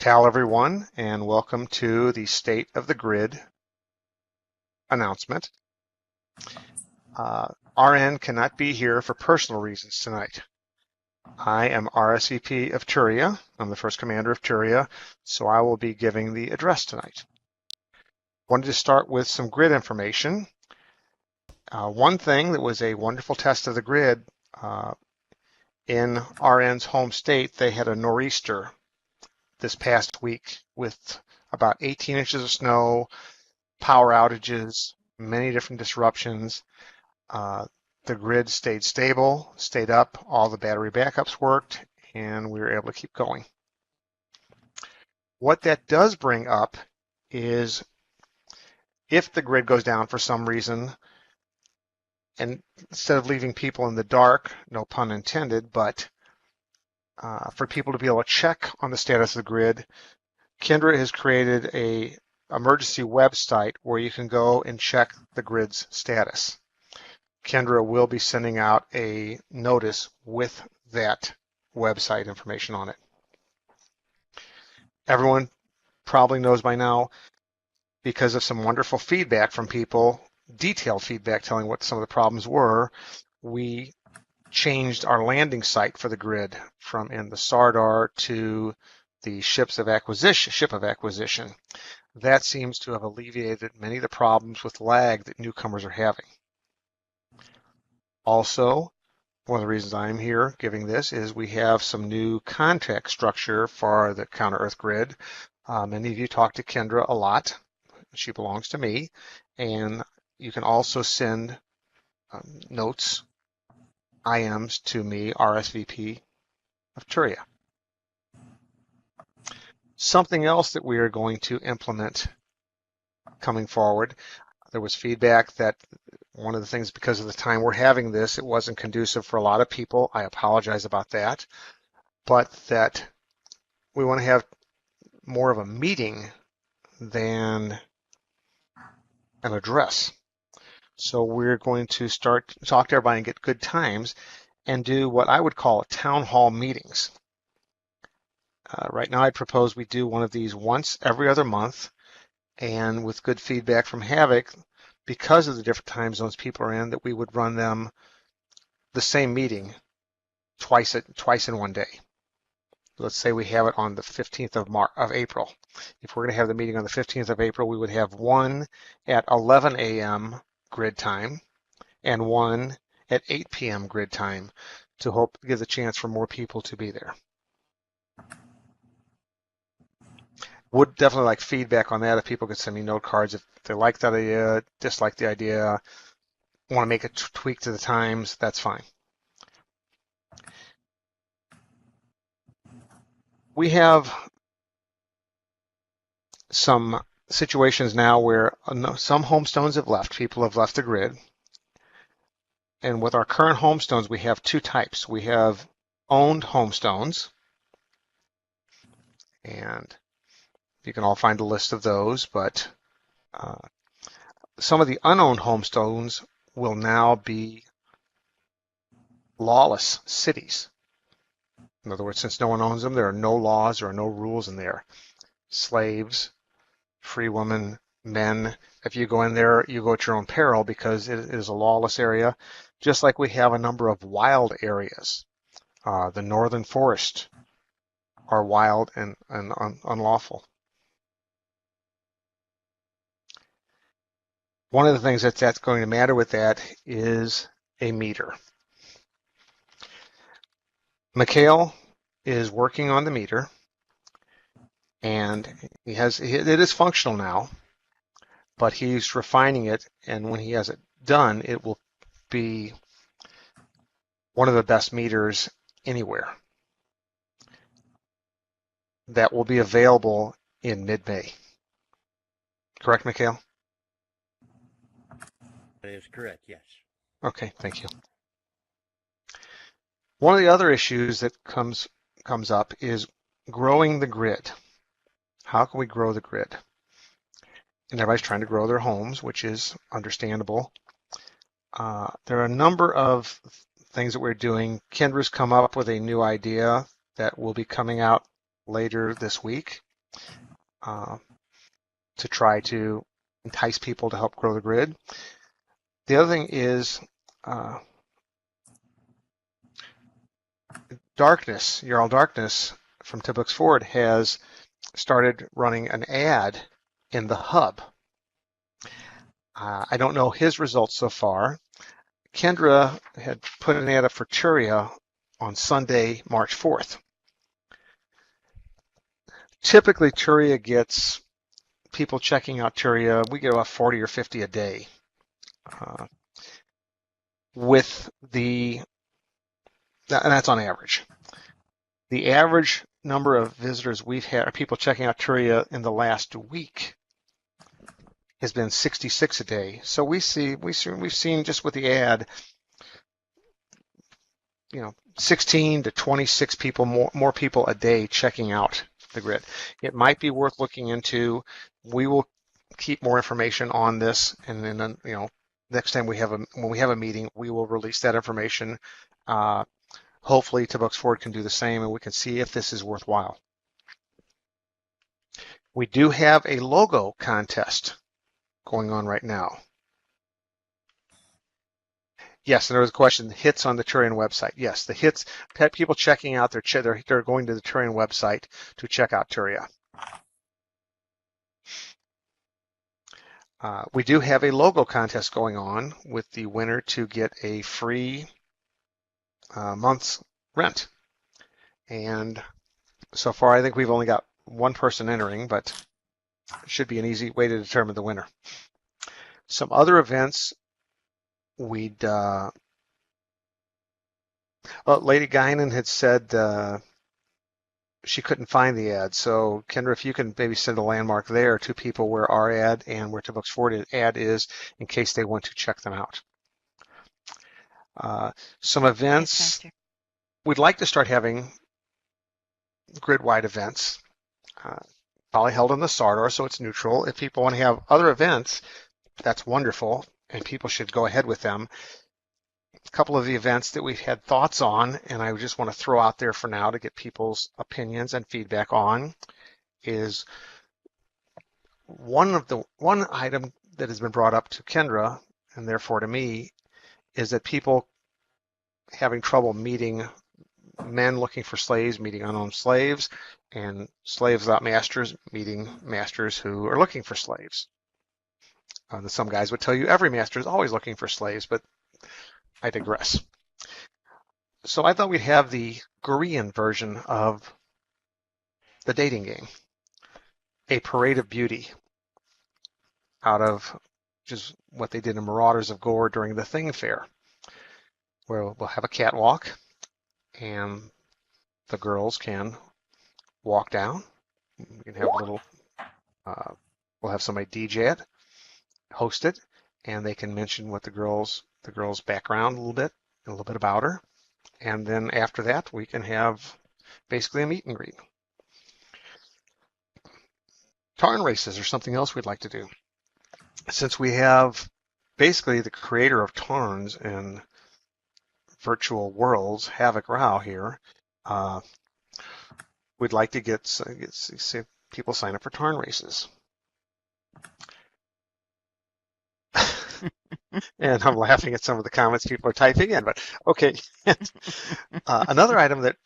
Cal, everyone, and welcome to the State of the Grid announcement. RN cannot be here for personal reasons tonight. I am RSVP of Turia. I'm the first commander of Turia, so I will be giving the address tonight. Wanted to start with some grid information. One thing that was a wonderful test of the grid, in RN's home state, they had a nor'easter this past week with about 18 inches of snow, power outages, many different disruptions. The grid stayed stable, stayed up, all the battery backups worked, and we were able to keep going. What that does bring up is if the grid goes down for some reason, and instead of leaving people in the dark, no pun intended, but for people to be able to check on the status of the grid, Kyndra has created a emergency website where you can go and check the grid's status. Kyndra will be sending out a notice with that website information on it. Everyone probably knows by now, because of some wonderful feedback from people, detailed feedback telling what some of the problems were, we changed our landing site for the grid from in the Sardar to the ship of acquisition. That seems to have alleviated many of the problems with lag that newcomers are having. Also, one of the reasons I'm here giving this is we have some new contact structure for the Counter-Earth grid. Many of you talk to Kyndra a lot. She belongs to me. And you can also send notes, IMs to me, RSVP of Turia. Something else that we are going to implement coming forward, there was feedback that one of the things, because of the time we're having this, it wasn't conducive for a lot of people. I apologize about that. But that we want to have more of a meeting than an address. So we're going to start to talk to everybody and get good times and do what I would call town hall meetings. Right now, I propose we do one of these once every other month, and with good feedback from Havoc, because of the different time zones people are in, that we would run them the same meeting twice in one day. Let's say we have it on the 15th of April. If we're going to have the meeting on the 15th of April, we would have one at 11 a.m. grid time and one at 8 p.m. grid time to hope give the chance for more people to be there. Would definitely like feedback on that. If people could send me note cards if they like that idea, dislike the idea, want to make a tweak to the times, that's fine. We have some situations now where some homestones have left. People have left the grid. And with our current homestones, we have two types. We have owned homestones, and you can all find a list of those, but some of the unowned homestones will now be lawless cities. In other words, since no one owns them, there are no laws, there are no rules in there. Slaves, free women, men, if you go in there, you go at your own peril because it is a lawless area, just like we have a number of wild areas. The northern forest are wild and unlawful. One of the things that's going to matter with that is a meter. Mikhail is working on the meter, and it is functional now, but he's refining it, and when he has it done, it will be one of the best meters anywhere. That will be available in mid-May. Correct, Mikhail? That is correct, yes. Okay, thank you. One of the other issues that comes up is growing the grid. How can we grow the grid? And everybody's trying to grow their homes, which is understandable. There are a number of things that we're doing. Kyndra's come up with a new idea that will be coming out later this week. to try to entice people to help grow the grid. The other thing is Darkness, Jarl Darkness from Tibbooks Forward has started running an ad in the hub. I don't know his results so far. Kendra had put an ad up for Turia on Sunday, March 4th. Typically, Turia gets people checking out Turia. We get about 40 or 50 a day. And that's on average. The average number of visitors we've had, or people checking out Turia in the last week, has been 66 a day. So we've seen just with the ad, 16 to 26 people more people a day checking out the grid. It might be worth looking into. We will keep more information on this, and then next time when we have a meeting, we will release that information. Hopefully, Tibbooks Forward can do the same, and we can see if this is worthwhile. We do have a logo contest going on right now. Yes, and there was a question, hits on the Turian website. Yes, the hits, people checking out, they're going to the Turian website to check out Turia. We do have a logo contest going on with the winner to get a free month's rent. And so far, I think we've only got one person entering, but it should be an easy way to determine the winner. Some other events Lady Guinan had said she couldn't find the ad. So Kendra, if you can maybe send a landmark there to people where our ad and where Tibbooks Forward ad is in case they want to check them out. Some events, yes, we'd like to start having grid-wide events, probably held in the Sardor, so it's neutral. If people want to have other events, that's wonderful, and people should go ahead with them. A couple of the events that we've had thoughts on, and I just want to throw out there for now to get people's opinions and feedback on, is one item that has been brought up to Kendra, and therefore to me, is that people having trouble meeting men looking for slaves, meeting unknown slaves, and slaves without masters, meeting masters who are looking for slaves. Some guys would tell you every master is always looking for slaves, but I digress. So I thought we'd have the Korean version of the dating game, a parade of beauty out of just what they did in Marauders of Gore during the Thing Fair, where we'll have a catwalk and the girls can walk down. We can have a little, we'll have somebody DJ it, host it, and they can mention what the girl's background a little bit about her. And then after that, we can have basically a meet and greet. Tarn races are something else we'd like to do. Since we have basically the creator of Tarns and virtual worlds, Havoc Rao here, we'd like to get people sign up for Tarn races. And I'm laughing at some of the comments people are typing in, but okay. Another item that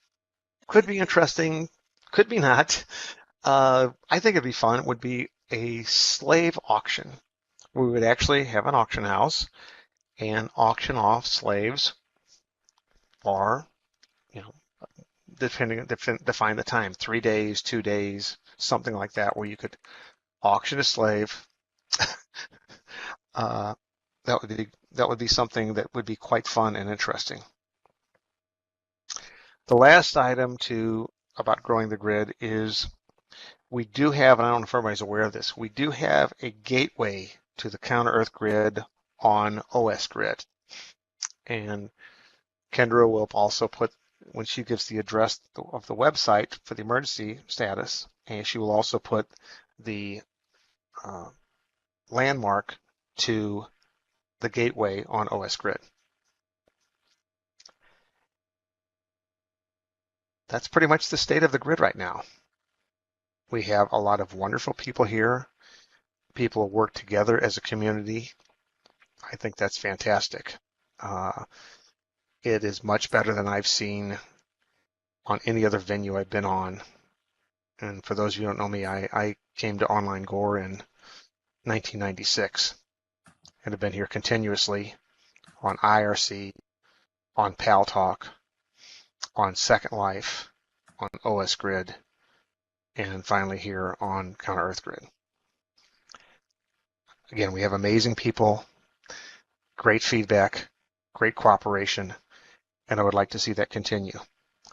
could be interesting, could be not, I think it'd be fun, would be a slave auction. We would actually have an auction house and auction off slaves for, define the time, 3 days, 2 days, something like that, where you could auction a slave. That would be something that would be quite fun and interesting. The last item about growing the grid is we do have, and I don't know if everybody's aware of this, we do have a gateway to the Counter-Earth grid on OS Grid. And Kendra will also put, when she gives the address of the website for the emergency status, and she will also put the landmark to the gateway on OS Grid. That's pretty much the state of the grid right now. We have a lot of wonderful people here. People work together as a community. I think that's fantastic. Uh, it is much better than I've seen on any other venue I've been on. And for those of you who don't know me, I came to Online Gore in 1996 and have been here continuously on IRC, on Pal Talk, on Second Life, on OS Grid, and finally here on Counter Earth Grid. Again, we have amazing people, great feedback, great cooperation, and I would like to see that continue.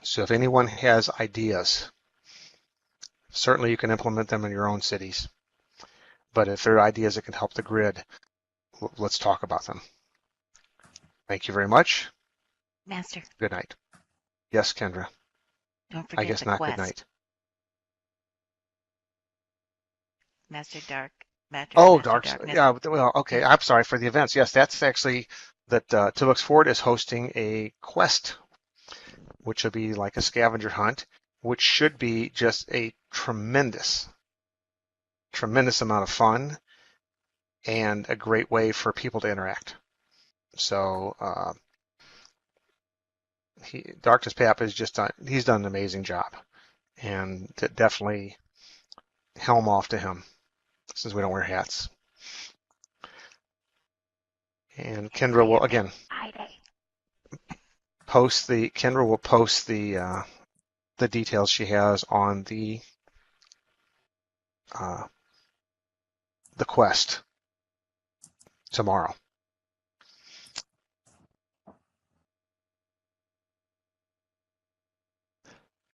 So if anyone has ideas, certainly you can implement them in your own cities. But if there are ideas that can help the grid, let's talk about them. Thank you very much. Master. Good night. Yes, Kendra. Don't forget I guess the not. quest. Good night. Master Dark. Master, Oh, Master Darkness. Yeah. Well, okay. I'm sorry for the events. Yes, that's actually that Two Books Forward is hosting a quest, which will be like a scavenger hunt, which should be just a tremendous amount of fun and a great way for people to interact. So Darkness Pap has just he's done an amazing job, and definitely helm off to him since we don't wear hats. And Kendra will again Kendra will post the details she has on the quest tomorrow.